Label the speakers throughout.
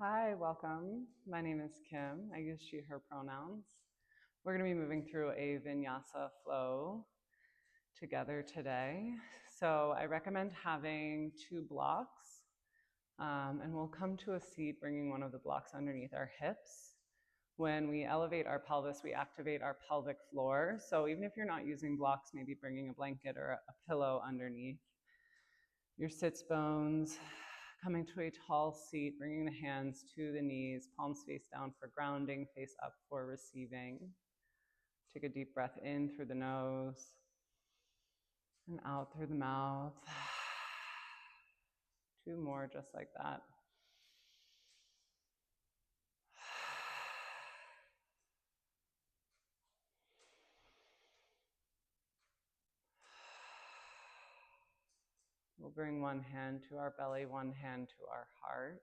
Speaker 1: Hi, welcome. My name is Kim. I use she, her pronouns. We're going to be moving through a vinyasa flow together today. So I recommend having 2 blocks, and we'll come to a seat bringing one of the blocks underneath our hips. When we elevate our pelvis, we activate our pelvic floor. So even if you're not using blocks, maybe bringing a blanket or a pillow underneath your sits bones, coming to a tall seat, bringing the hands to the knees, palms face down for grounding, face up for receiving. Take a deep breath in through the nose and out through the mouth. 2 more just like that. We'll bring one hand to our belly, one hand to our heart.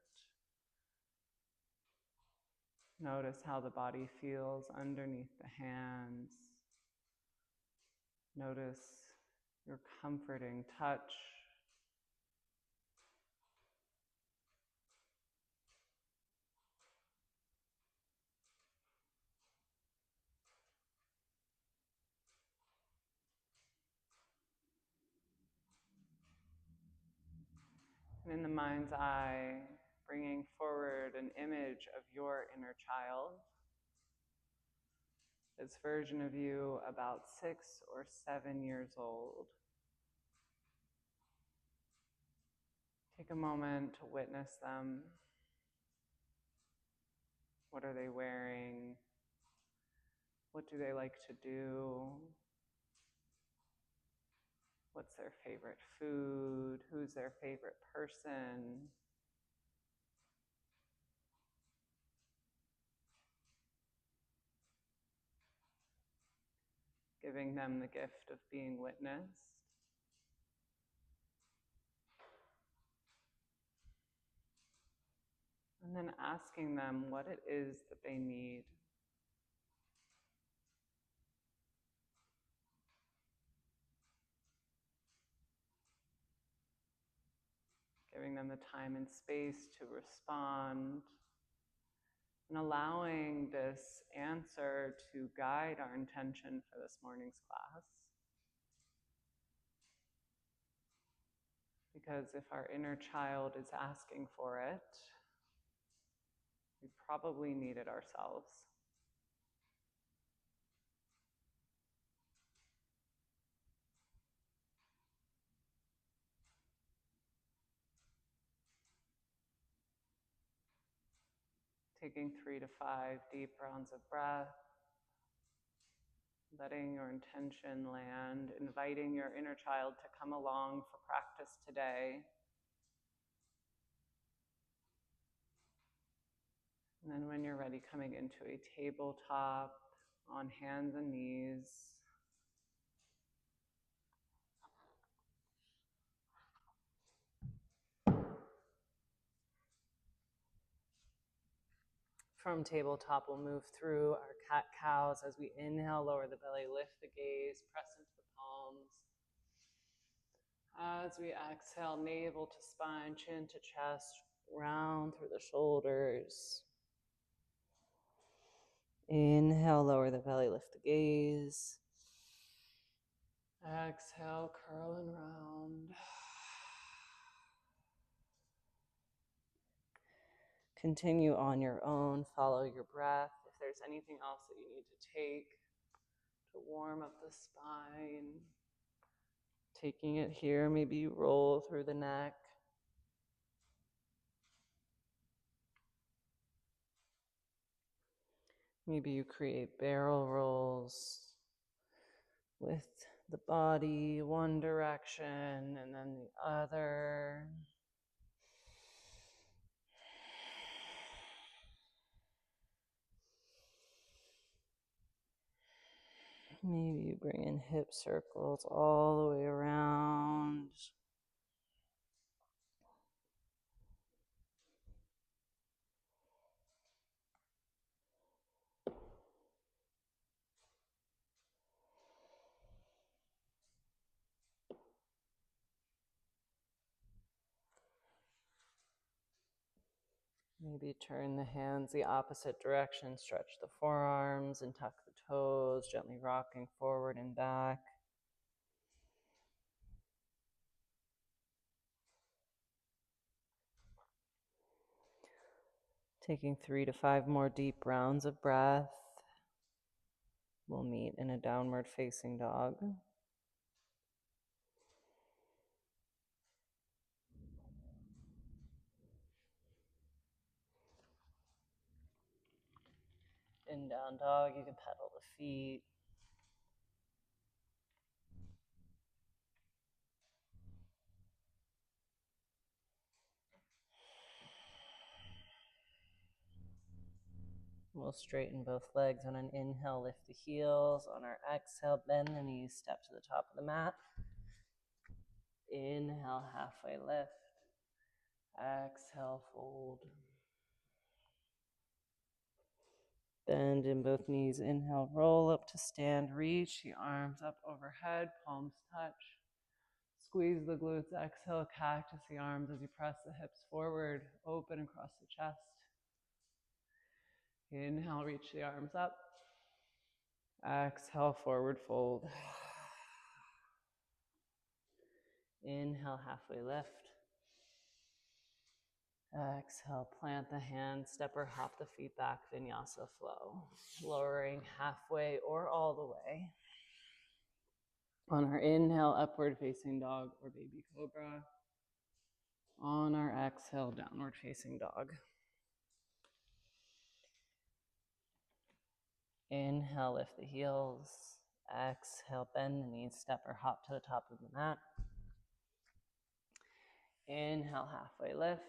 Speaker 1: Notice how the body feels underneath the hands. Notice your comforting touch. And in the mind's eye, bringing forward an image of your inner child. This version of you about 6 or 7 years old. Take a moment to witness them. What are they wearing? What do they like to do? What's their favorite food? Who's their favorite person? Giving them the gift of being witnessed. And then asking them what it is that they need. Giving them the time and space to respond. And allowing this answer to guide our intention for this morning's class. Because if our inner child is asking for it, we probably need it ourselves. Taking 3 to 5 deep rounds of breath. Letting your intention land, inviting your inner child to come along for practice today. And then when you're ready, coming into a tabletop on hands and knees. From tabletop, we'll move through our cat-cows as we inhale, lower the belly, lift the gaze, press into the palms. As we exhale, navel to spine, chin to chest, round through the shoulders. Inhale, lower the belly, lift the gaze. Exhale, curl and round. Continue on your own, follow your breath. If there's anything else that you need to take to warm up the spine, taking it here, maybe you roll through the neck. Maybe you create barrel rolls with the body, one direction and then the other. Maybe you bring in hip circles all the way around. Maybe turn the hands the opposite direction, stretch the forearms and tuck the toes, gently rocking forward and back. Taking 3 to 5 more deep rounds of breath. We'll meet in a downward facing dog. In down dog, you can pedal the feet. We'll straighten both legs on an inhale, lift the heels. On our exhale, bend the knees, step to the top of the mat. Inhale, halfway lift. Exhale, fold. Bend in both knees. Inhale, roll up to stand. Reach the arms up overhead, palms touch. Squeeze the glutes. Exhale, cactus the arms as you press the hips forward, open across the chest. Inhale, reach the arms up. Exhale, forward fold. Inhale, halfway lift. Exhale, plant the hands, step or hop the feet back, Vinyasa flow. Lowering halfway or all the way. On our inhale, upward facing dog or baby cobra. On our exhale, downward facing dog. Inhale, lift the heels. Exhale, bend the knees, step or hop to the top of the mat. Inhale, halfway lift.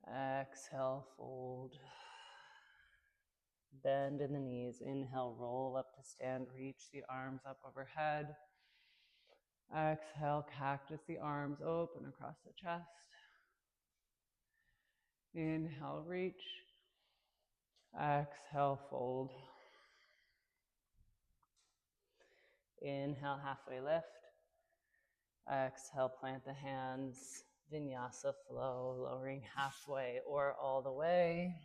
Speaker 1: Exhale, fold. Bend in the knees. Inhale, roll up to stand. Reach the arms up overhead. Exhale, cactus the arms open across the chest. Inhale, reach. Exhale, fold. Inhale, halfway lift. Exhale, plant the hands. Vinyasa flow, lowering halfway or all the way.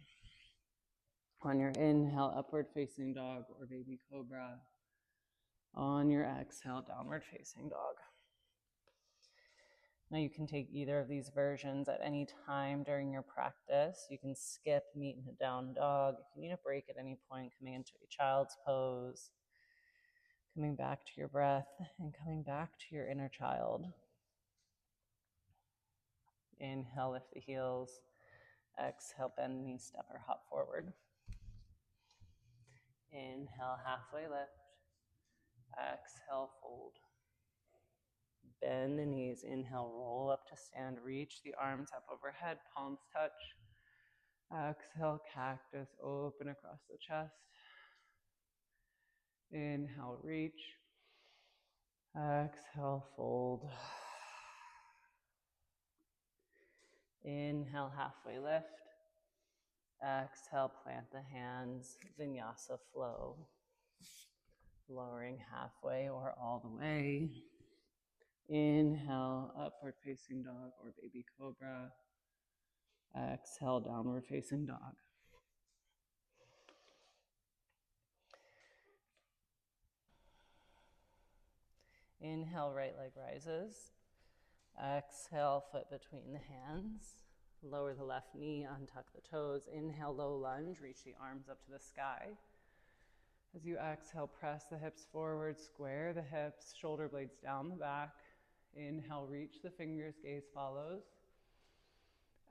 Speaker 1: On your inhale, upward facing dog or baby cobra. On your exhale, downward facing dog. Now you can take either of these versions at any time during your practice. You can skip, meet in a down dog. If you need a break at any point, coming into a child's pose, coming back to your breath, and coming back to your inner child. Inhale, lift the heels. Exhale, bend the knees, step or hop forward. Inhale, halfway lift. Exhale, fold. Bend the knees. Inhale, roll up to stand. Reach the arms up overhead, palms touch. Exhale, cactus, open across the chest. Inhale, reach. Exhale, fold. Inhale, halfway lift. Exhale, plant the hands, Vinyasa flow. Lowering halfway or all the way. Inhale, upward facing dog or baby cobra. Exhale, downward facing dog. Inhale, right leg rises. Exhale, foot between the hands. Lower the left knee, untuck the toes. Inhale, low lunge, reach the arms up to the sky. As you exhale, press the hips forward, square the hips, shoulder blades down the back. Inhale, reach the fingers, gaze follows.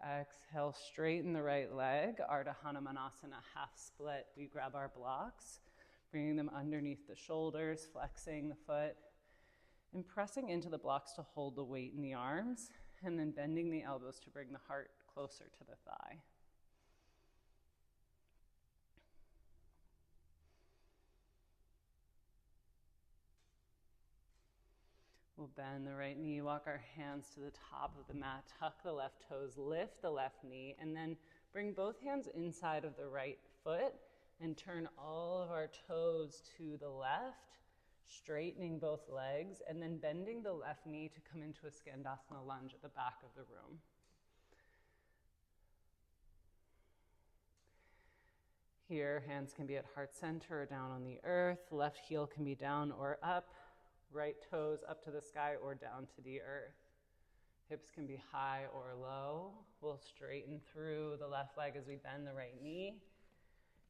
Speaker 1: Exhale, straighten the right leg, Ardha Hanumanasana, half split. We grab our blocks, bringing them underneath the shoulders, flexing the foot, and pressing into the blocks to hold the weight in the arms, and then bending the elbows to bring the heart closer to the thigh. We'll bend the right knee, walk our hands to the top of the mat, tuck the left toes, lift the left knee, and then bring both hands inside of the right foot and turn all of our toes to the left, straightening both legs, and then bending the left knee to come into a Skandasana lunge at the back of the room. Here, hands can be at heart center or down on the earth. Left heel can be down or up. Right toes up to the sky or down to the earth. Hips can be high or low. We'll straighten through the left leg as we bend the right knee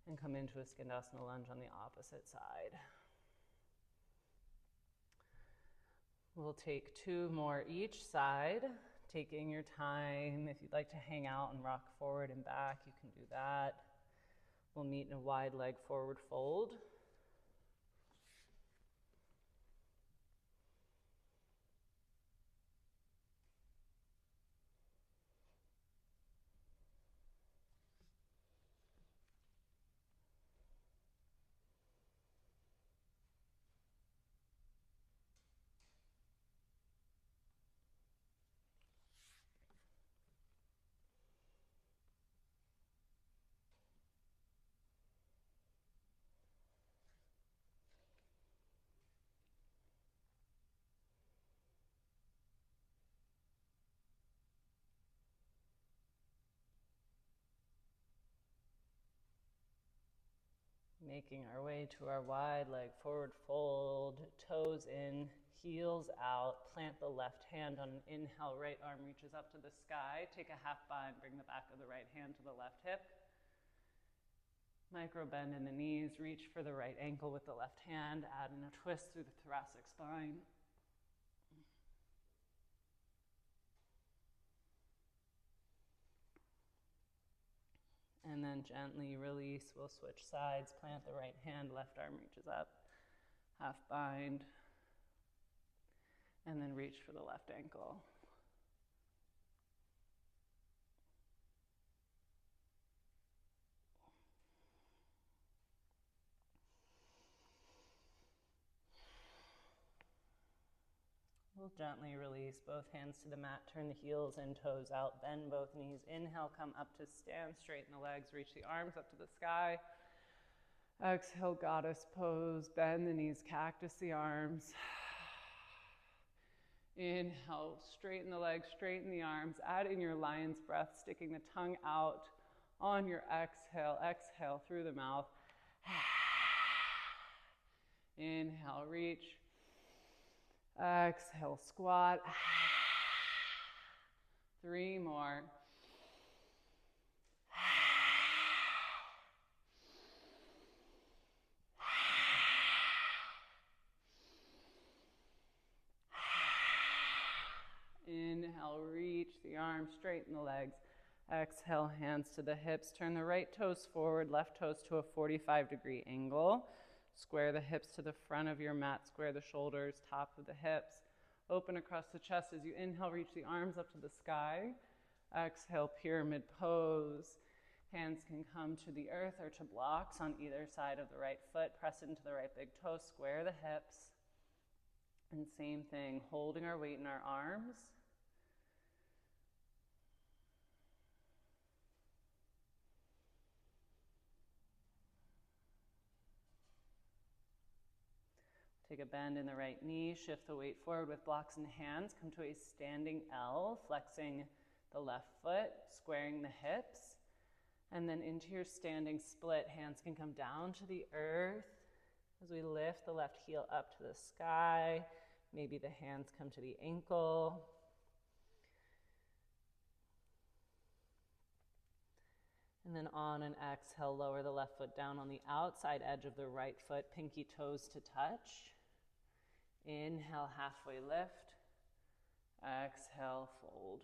Speaker 1: and come into a Skandasana lunge on the opposite side. We'll take 2 more each side, taking your time. If you'd like to hang out and rock forward and back, you can do that. We'll meet in a wide leg forward fold. Making our way to our wide leg forward fold, toes in, heels out. Plant the left hand on an inhale, right arm reaches up to the sky. Take a half bind, bring the back of the right hand to the left hip. Micro bend in the knees, reach for the right ankle with the left hand, add in a twist through the thoracic spine. And then gently release, we'll switch sides, plant the right hand, left arm reaches up, half bind, and then reach for the left ankle. We'll gently release both hands to the mat, turn the heels and toes out, bend both knees. Inhale, come up to stand, straighten the legs, reach the arms up to the sky. Exhale, goddess pose, bend the knees, cactus the arms. Inhale, straighten the legs, straighten the arms, add in your lion's breath, sticking the tongue out on your exhale. Exhale through the mouth. Inhale, reach. Exhale, squat. 3 more. Inhale, reach the arms, straighten the legs. Exhale, hands to the hips. Turn the right toes forward, left toes to a 45-degree angle. Square the hips to the front of your mat. Square the shoulders, top of the hips. Open across the chest as you inhale, reach the arms up to the sky. Exhale, pyramid pose. Hands can come to the earth or to blocks on either side of the right foot. Press into the right big toe, square the hips. And same thing, holding our weight in our arms. Take a bend in the right knee, shift the weight forward with blocks in hands. Come to a standing L, flexing the left foot, squaring the hips. And then into your standing split, hands can come down to the earth as we lift the left heel up to the sky. Maybe the hands come to the ankle. And then on an exhale, lower the left foot down on the outside edge of the right foot, pinky toes to touch. Inhale, halfway lift. Exhale, fold.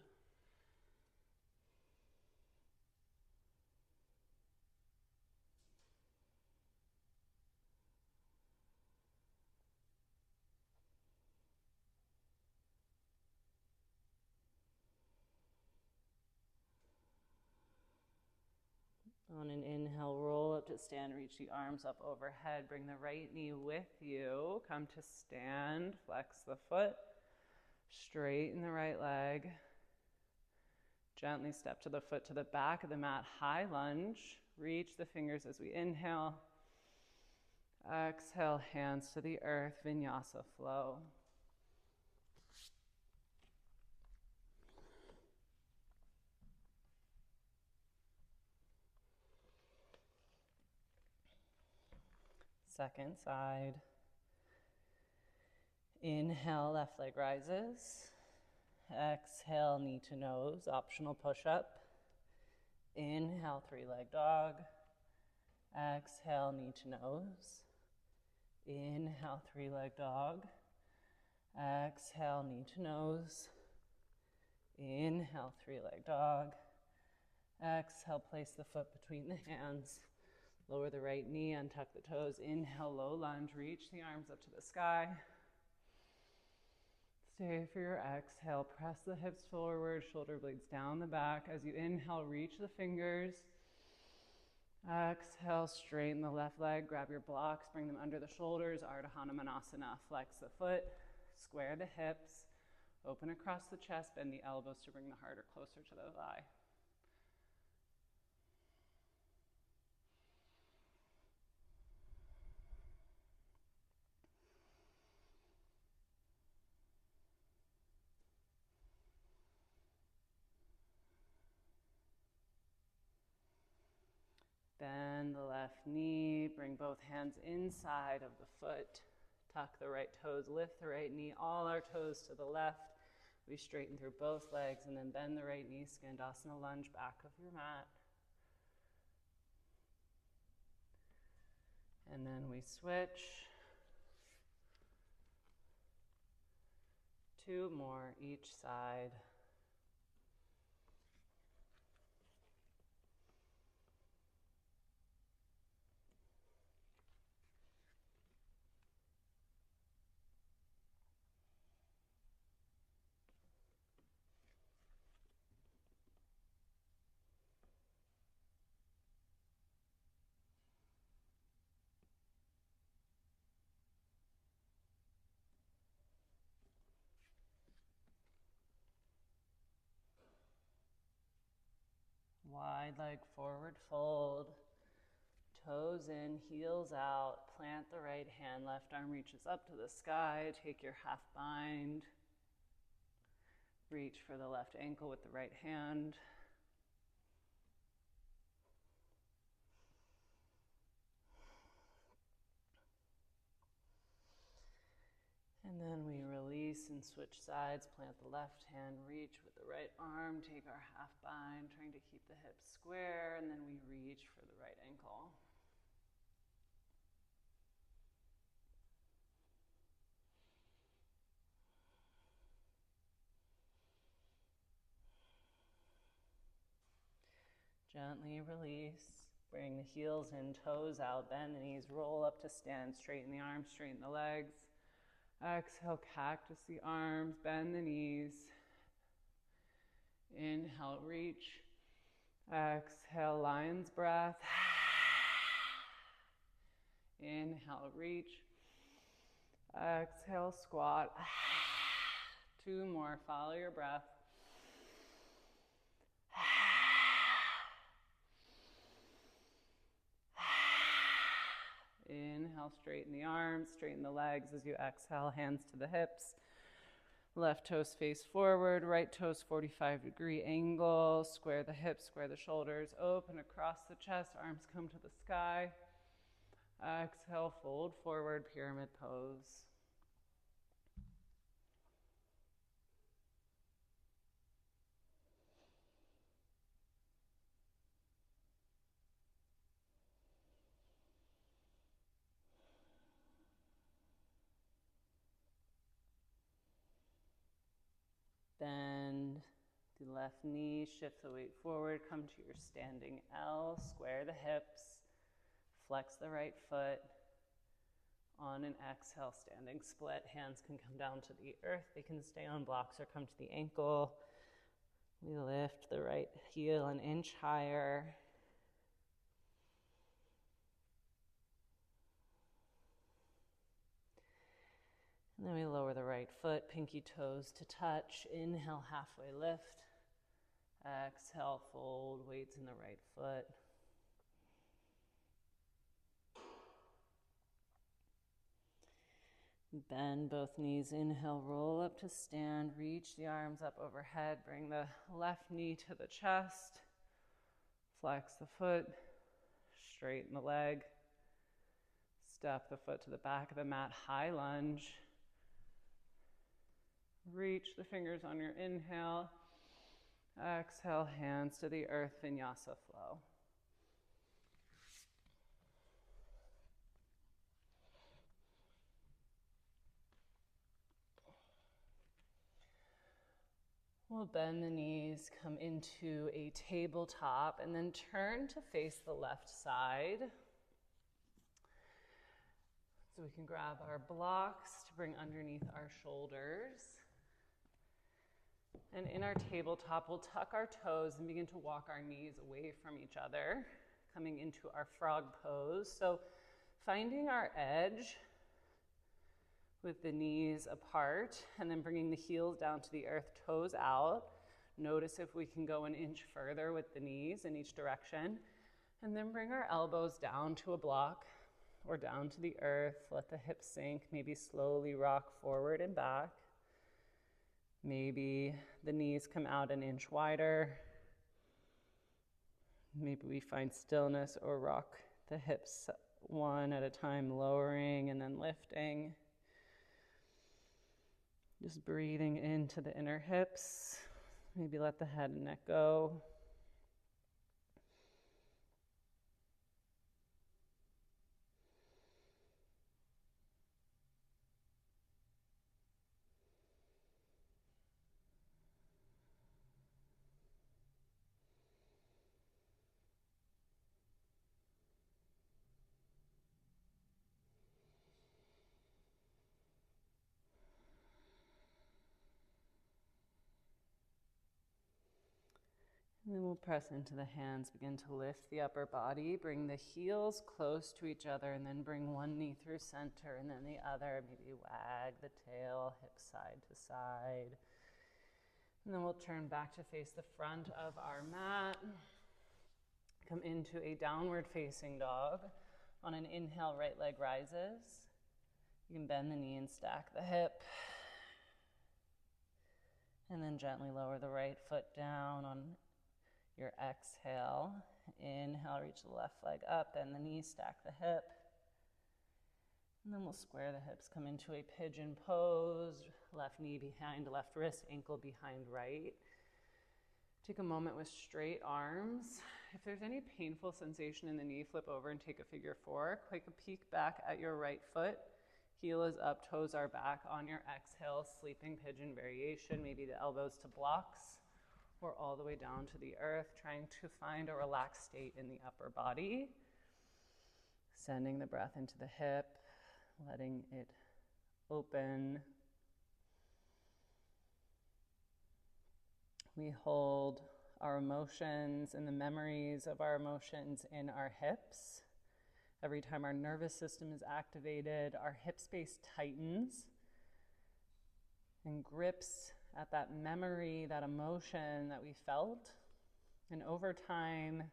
Speaker 1: On an inhale, roll up to stand, reach the arms up overhead, bring the right knee with you, come to stand, flex the foot, straighten the right leg, gently step to the foot to the back of the mat, high lunge, reach the fingers as we inhale, exhale, hands to the earth, Vinyasa flow. Second side. Inhale, left leg rises. Exhale, knee to nose, optional push-up. Inhale, three-leg dog. Exhale, knee to nose. Inhale, three-leg dog. Exhale, knee to nose. Inhale, three-leg dog. Exhale, place the foot between the hands. Lower the right knee, untuck the toes. Inhale, low lunge, reach the arms up to the sky. Stay for your exhale. Press the hips forward, shoulder blades down the back. As you inhale, reach the fingers. Exhale, straighten the left leg. Grab your blocks, bring them under the shoulders. Ardha Hanumanasana. Flex the foot, square the hips, open across the chest, bend the elbows to bring the heart closer to the thigh. Bend the left knee, bring both hands inside of the foot. Tuck the right toes, lift the right knee, all our toes to the left. We straighten through both legs and then bend the right knee, Skandasana lunge, back of your mat. And then we switch. 2 more each side. Wide leg forward fold, toes in, heels out, plant the right hand, left arm reaches up to the sky, take your half bind, reach for the left ankle with the right hand. And then we release and switch sides, plant the left hand, reach with the right arm, take our half bind, trying to keep the hips square, and then we reach for the right ankle. Gently release, bring the heels in, toes out, bend the knees, roll up to stand, straighten the arms, straighten the legs. Exhale, cactus the arms, bend the knees. Inhale, reach. Exhale, lion's breath. Inhale, reach. Exhale, squat. 2 more, follow your breath. Inhale, straighten the arms, straighten the legs as you exhale, hands to the hips. Left toes face forward, right toes 45-degree angle. Square the hips, square the shoulders, open across the chest, arms come to the sky. Exhale, fold forward, pyramid pose. Bend the left knee, shift the weight forward, come to your standing L, square the hips, flex the right foot. On an exhale, standing split, hands can come down to the earth, they can stay on blocks or come to the ankle. We lift the right heel an inch higher. And then we lower the right foot, pinky toes to touch. Inhale, halfway lift. Exhale, fold, weights in the right foot. Bend both knees, inhale, roll up to stand, reach the arms up overhead, bring the left knee to the chest, flex the foot, straighten the leg, Step the foot to the back of the mat, high lunge. Reach the fingers on your inhale. Exhale, hands to the earth, Vinyasa flow. We'll bend the knees, come into a tabletop, and then turn to face the left side. So we can grab our blocks to bring underneath our shoulders. And in our tabletop, we'll tuck our toes and begin to walk our knees away from each other, coming into our frog pose. So finding our edge with the knees apart, and then bringing the heels down to the earth, toes out. Notice if we can go an inch further with the knees in each direction. And then bring our elbows down to a block or down to the earth. Let the hips sink, maybe slowly rock forward and back. Maybe the knees come out an inch wider. Maybe we find stillness or rock the hips one at a time, lowering and then lifting. Just breathing into the inner hips. Maybe let the head and neck go. And then we'll press into the hands, begin to lift the upper body, bring the heels close to each other, and then bring one knee through center and then the other. Maybe wag the tail, hips side to side. And then we'll turn back to face the front of our mat. Come into a downward facing dog. On an inhale, right leg rises. You can bend the knee and stack the hip. And then gently lower the right foot down on your exhale. Inhale, reach the left leg up, bend the knee, stack the hip. And then we'll square the hips, come into a pigeon pose, left knee behind left wrist, ankle behind right. Take a moment with straight arms. If there's any painful sensation in the knee, flip over and take a figure four. Quick a peek back at your right foot. Heel is up, toes are back. On your exhale, sleeping pigeon variation, maybe the elbows to blocks or all the way down to the earth, trying to find a relaxed state in the upper body. Sending the breath into the hip, letting it open. We hold our emotions and the memories of our emotions in our hips. Every time our nervous system is activated, our hip space tightens and grips at that memory, that emotion that we felt. And over time,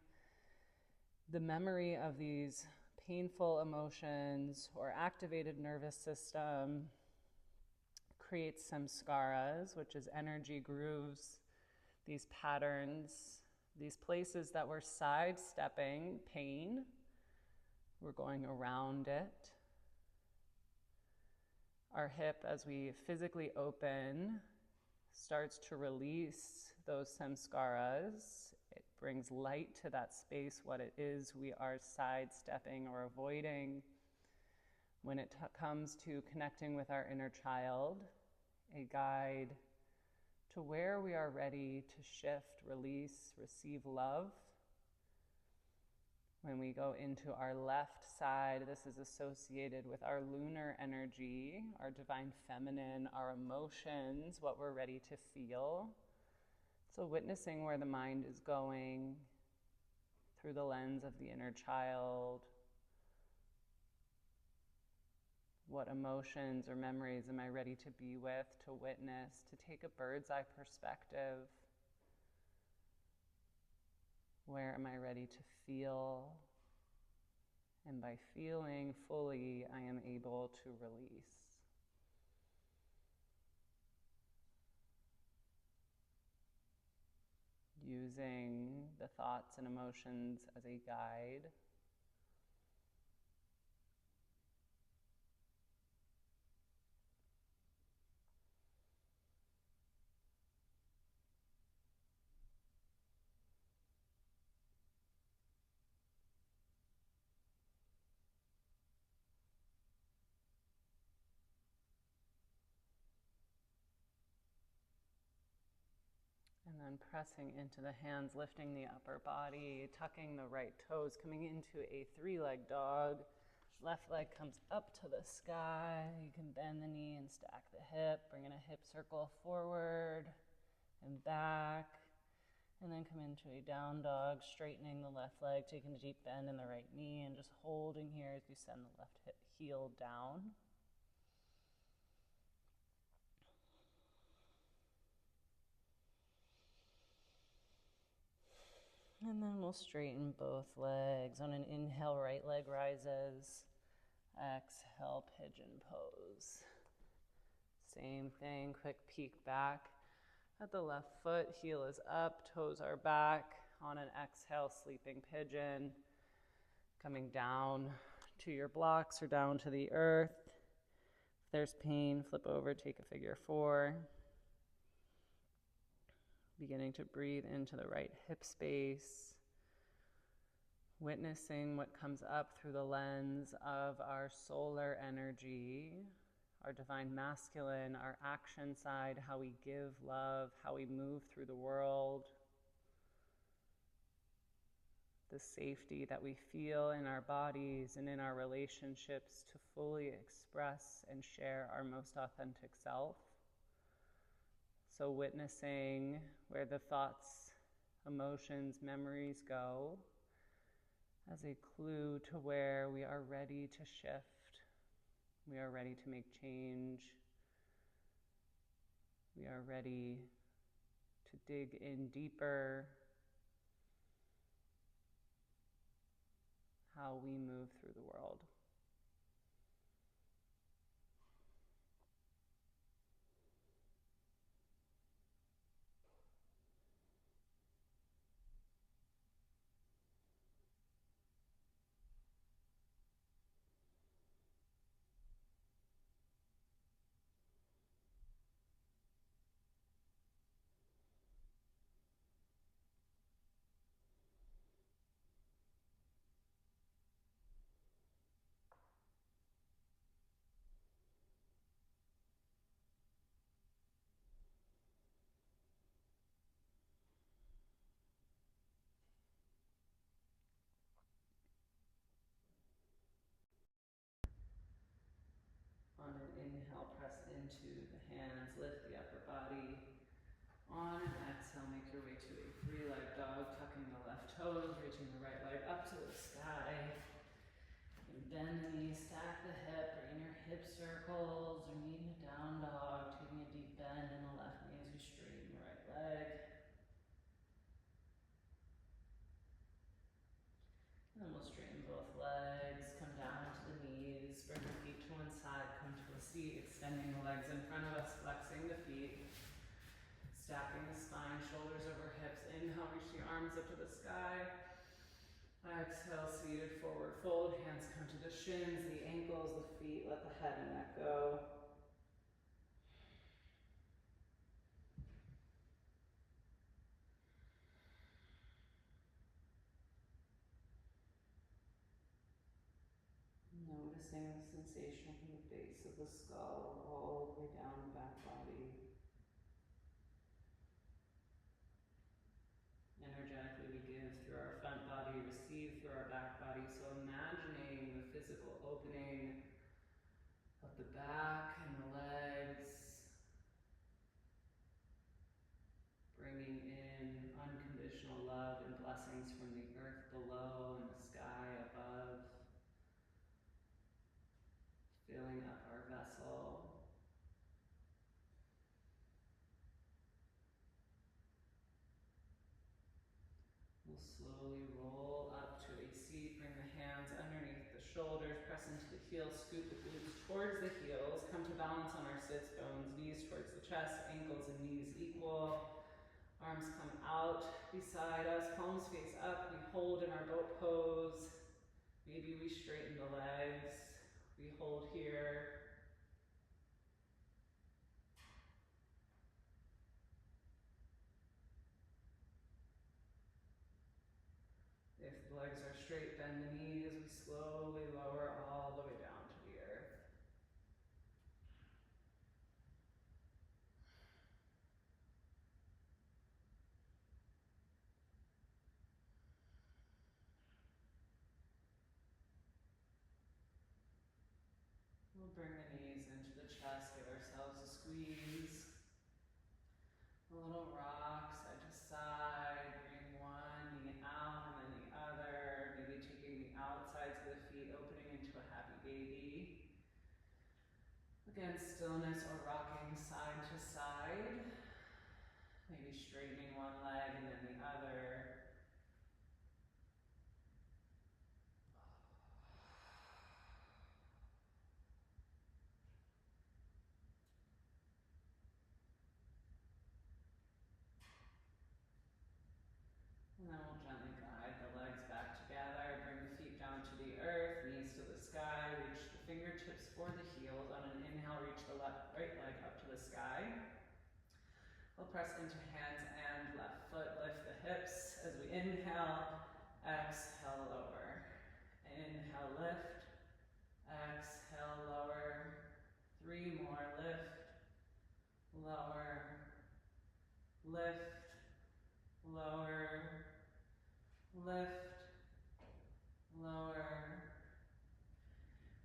Speaker 1: the memory of these painful emotions or activated nervous system creates samskaras, which is energy grooves, these patterns, these places that we're sidestepping pain. We're going around it. Our hip, as we physically open, starts to release those samskaras. It brings light to that space, what it is we are sidestepping or avoiding. When it comes to connecting with our inner child, a guide to where we are ready to shift, release, receive love. When we go into our left side, this is associated with our lunar energy, our divine feminine, our emotions, what we're ready to feel. So witnessing where the mind is going through the lens of the inner child. What emotions or memories am I ready to be with, to witness, to take a bird's eye perspective? Where am I ready to feel? And by feeling fully, I am able to release. Using the thoughts and emotions as a guide. And pressing into the hands, lifting the upper body, tucking the right toes, coming into a three-leg dog. Left leg comes up to the sky. You can bend the knee and stack the hip, bringing a hip circle forward and back. And then come into a down dog, straightening the left leg, taking a deep bend in the right knee, and just holding here as you send the left hip heel down. And then we'll straighten both legs. On an inhale, right leg rises. Exhale, pigeon pose. Same thing, quick peek back at the left foot. Heel is up, toes are back. On an exhale, sleeping pigeon. Coming down to your blocks or down to the earth. If there's pain, flip over, take a figure four. Beginning to breathe into the right hip space. Witnessing what comes up through the lens of our solar energy, our divine masculine, our action side, how we give love, how we move through the world, the safety that we feel in our bodies and in our relationships to fully express and share our most authentic self. So witnessing where the thoughts, emotions, memories go as a clue to where we are ready to shift. We are ready to make change. We are ready to dig in deeper. How we move through the world. On an inhale, press into the hands, lift the upper body. On an exhale, make your way to a three-leg dog, tucking the left toes, reaching the right leg up to the sky. And bend the knee, stack the hip, bring your hip circles, or meet in a down dog, taking a deep bend in the left knee as you straighten the right leg. And then we'll straighten both legs, come down to the knees, bring the feet to one side, come to a seat, extending the legs in front of us, flexing the feet, stacking the spine, shoulders over hips. Inhale, reach the arms up to the sky. Exhale, seated forward fold, hands come to the shins, the ankles, the feet, let the head and neck go. Noticing the sensation from the base of the skull all the way down the back body. Energetically we give through our front body, receive through our back body. So imagining the physical opening of the back and the legs, bringing in unconditional love and blessings from the earth below and the sky above, filling up our vessel. We'll slowly roll up to a seat, bring the hands underneath the shoulders, press into the heels, scoot the glutes towards the heels, come to balance on our sits bones, knees towards the chest, ankles and knees equal. Arms come out beside us, palms face up, we hold in our boat pose. Maybe we straighten the legs, we hold here. If the legs are straight, bend the knees, we slowly lower all the way down to the earth. We'll bring the knees into the chest, give ourselves a squeeze. A little rock, side to side. Bring one knee out and then the other. Maybe taking the outsides of the feet, opening into a happy baby. Again, stillness or rocking side to side. Maybe straightening one leg and then the other. And then we'll gently guide the legs back together. Bring the feet down to the earth, knees to the sky. Reach the fingertips for the heels. On an inhale, reach the right leg up to the sky. We'll press into hands and left foot. Lift the hips as we inhale. Exhale, lower. Inhale, lift. Exhale, lower. 3 more. Lift. Lower. Lift. Lower. Lift. Lower.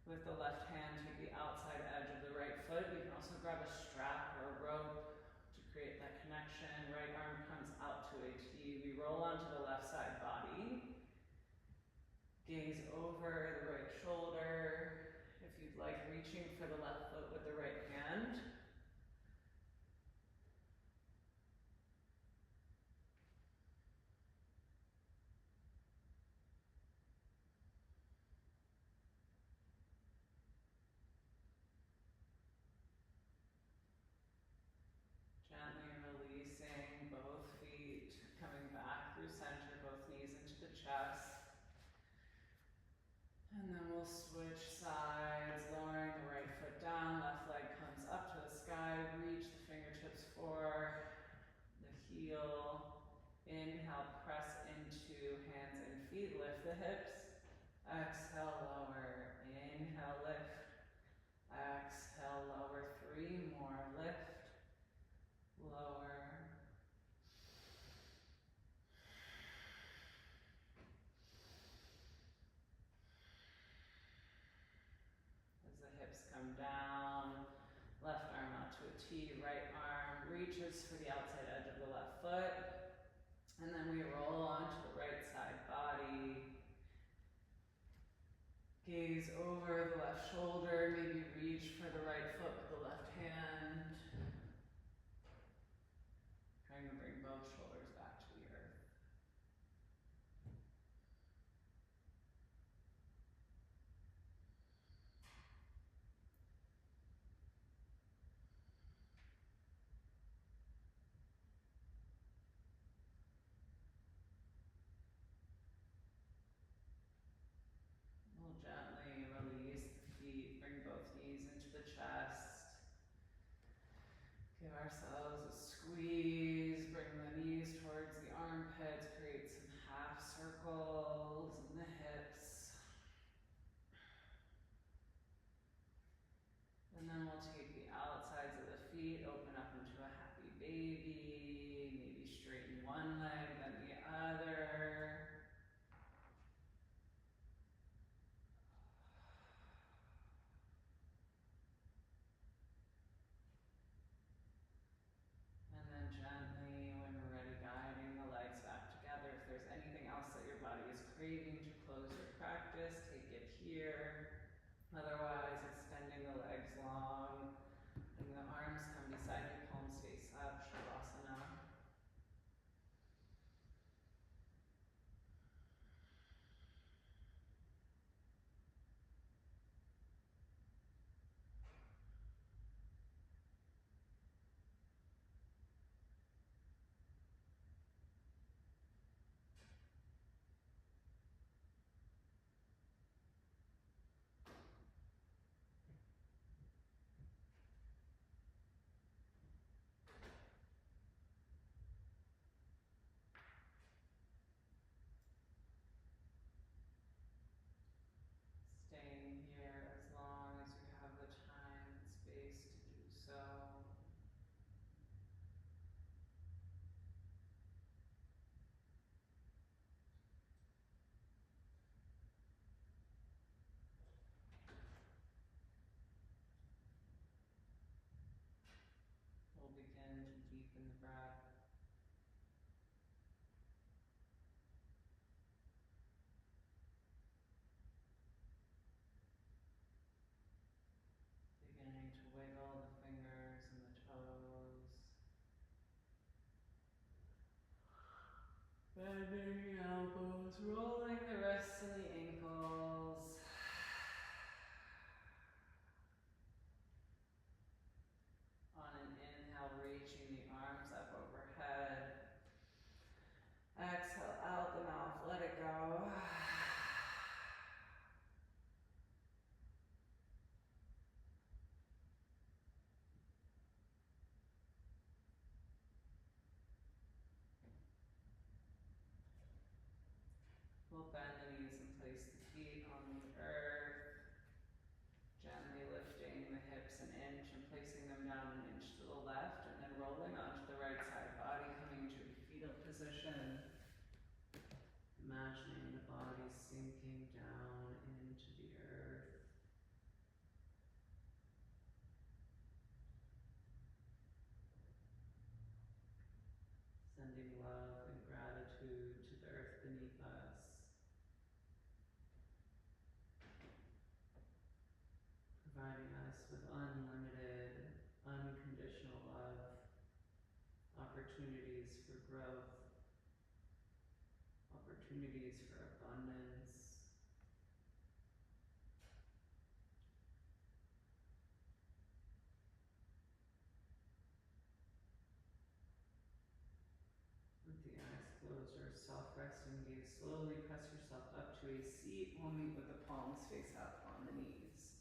Speaker 1: With the left hand, take the outside edge of the right foot. You can also grab a strap or a rope to create that connection. Right arm comes out to a T. We roll onto the left side body. Gaze over the right shoulder. If you'd like, reaching for the left foot with the right hand. Gently releasing both feet, coming back through center, both knees into the chest. And then we'll switch sides, lowering the right foot down, left leg comes up to the sky, reach the fingertips for the heel. Inhale, press into hands and feet, lift the hips. Exhale, lower. Inhale, lift. Exhale, lower. 3 more. Lift. Lower. As the hips come down, left arm out to a T, right arm reaches for the outside edge of the left foot. And then we roll onto the right side body. Gaze over the left shoulder, maybe reach for the right foot with the left hand. Trying to bring both shoulders back to the earth. We'll gently release the feet, bring both knees into the chest. Give ourselves a squeeze, bring the knees towards the armpits, create some half circles in the hips. And then we'll take the outsides of the feet, open up into a happy baby, maybe straighten one leg, then the other. And then gently, when we're ready, guiding the legs back together. If there's anything else that your body is craving to close your practice, take it here. Otherwise, extending the legs long. Letting the arms come beside you, palms face up, Shavasana. deepen the breath. Beginning to wiggle the fingers and the toes. Bending the elbows, rolling the wrists and the ankles. On an inhale, reaching the arms up overhead. Exhale out the mouth, let it go. We'll bend the knees and place the feet on the earth. Gently lifting the hips an inch and placing them down an inch to the left, and then rolling onto the right side body, coming to a fetal position. Imagining the body sinking down into the earth. Sending love and gratitude to the earth beneath us. Providing us with unlimited, unconditional love, opportunities for growth, opportunities for abundance. With the eyes closed or self-resting gaze, slowly press yourself up to a seat. We'll meet with the palms face up on the knees.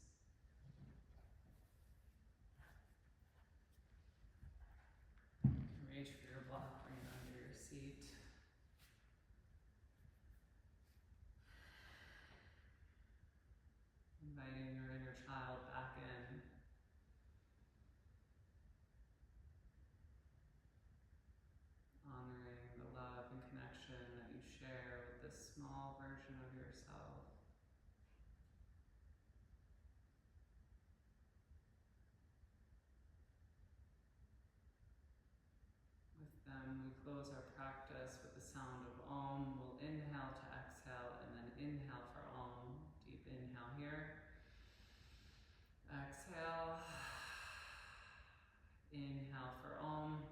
Speaker 1: Reach for your block, bring it under your seat. Inviting your inner child back in. Honoring the love and connection that you share with this small version of yourself. With them, we close our practice with the sound of Om. We'll inhale to exhale, and then inhale for Om. Deep inhale here. Exhale. Inhale for Om.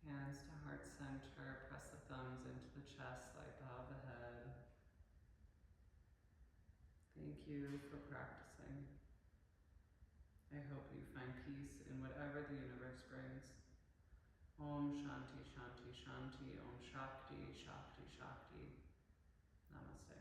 Speaker 1: Hands to heart center, press the thumbs into the chest, light bow the head. Thank you for practicing. I hope you find peace in whatever the universe brings. Om Shanti Shanti Shanti. Om Shakti Shakti Shakti. Namaste.